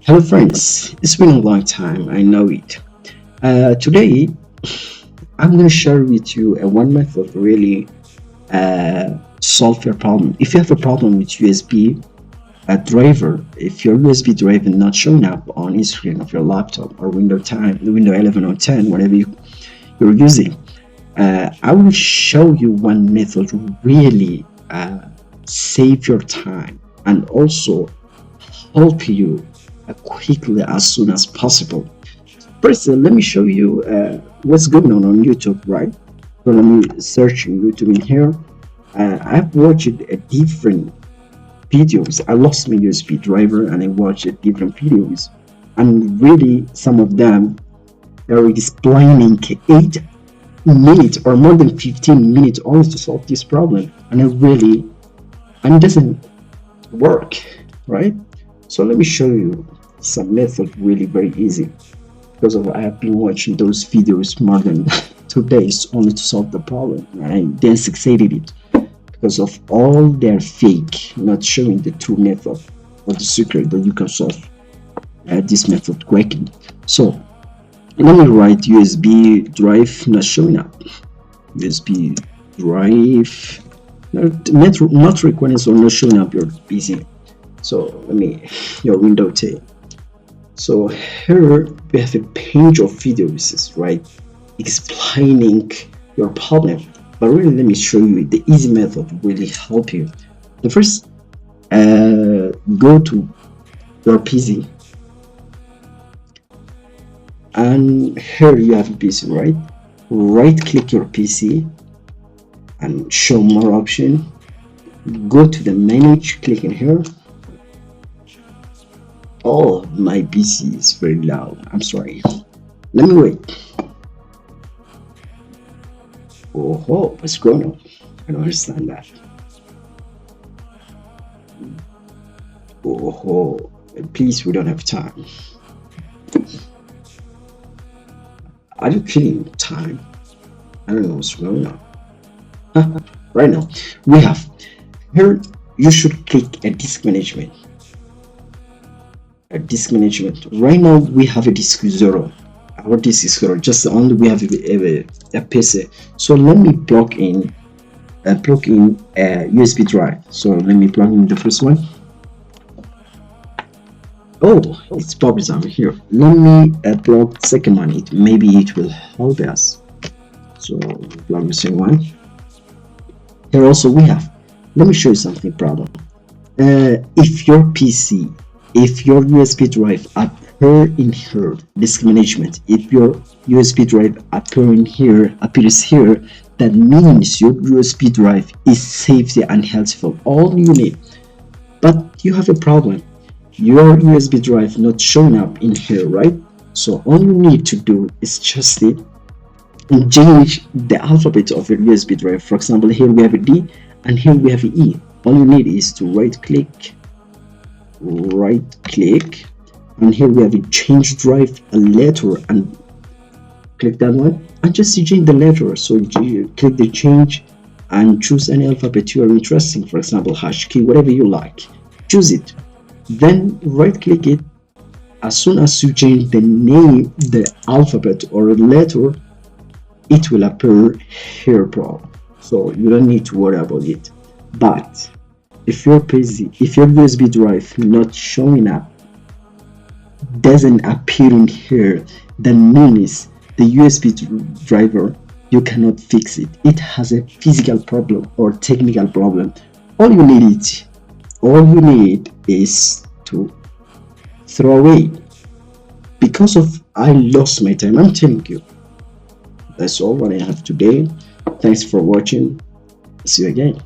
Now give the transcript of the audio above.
Hello, friends. It's been a long time, I know it. Today, I'm going to share with you one method really solve your problem. If you have a problem with USB driver, if your USB driver not showing up on the screen of your laptop or Windows 11 or 10, whatever you're using, I will show you one method really save your time and also help you quickly as soon as possible. First, let me show you what's going on YouTube, right? So let me search YouTube in here. I've watched different videos. I lost my USB driver and I watched different videos, and really some of them are explaining 8 minutes or more than 15 minutes only to solve this problem, and it doesn't work, right? So let me show you some method really very easy, because I have been watching those videos more than 2 days only to solve the problem, and I then succeeded it because of all their fake, not showing the true method or the secret that you can solve this method quickly. So let me write USB drive not showing up. USB drive not requiring, so not showing up your PC. So let me your window 10. So here we have a page of videos, right, explaining your problem. But really, let me show you the easy method really help you. The first, go to your PC, and here you have a PC, right? Right click your PC and show more option. Go to the manage, click in here. Oh, my PC is very loud. I'm sorry. Let me wait. Oh, what's going on? I don't understand that. Oh, please, we don't have time. Are you killing time? I don't know what's going on. Right now, we have here. You should click a disk management. Right now we have a disk 0. Our disk is 0, just only we have a PC. So let me plug in a USB drive. So let me plug in the first one. Oh, it's popped down here. Let me plug the second one. Maybe it will help us. So plug the second one. Here also we have, let me show you something problem. If your USB drive appear in here, disk management, if your USB drive appears here, that means your USB drive is safety and healthful, all you need. But you have a problem, your USB drive not showing up in here, right? So all you need to do is just change the alphabet of your USB drive. For example, here we have a D and here we have an E. All you need is to right click, and here we have a change drive a letter, and click that one and just change the letter. So you click the change and choose any alphabet you are interested in, for example hash key, whatever you like, choose it, then right click it. As soon as you change the name, the alphabet or letter, it will appear here problem, so you don't need to worry about it. But if your USB drive not showing up, doesn't appear in here, that means the USB driver, you cannot fix it. It has a physical problem or technical problem. All you need is to throw away. Because of I lost my time, I'm telling you. That's all what I have today. Thanks for watching. See you again.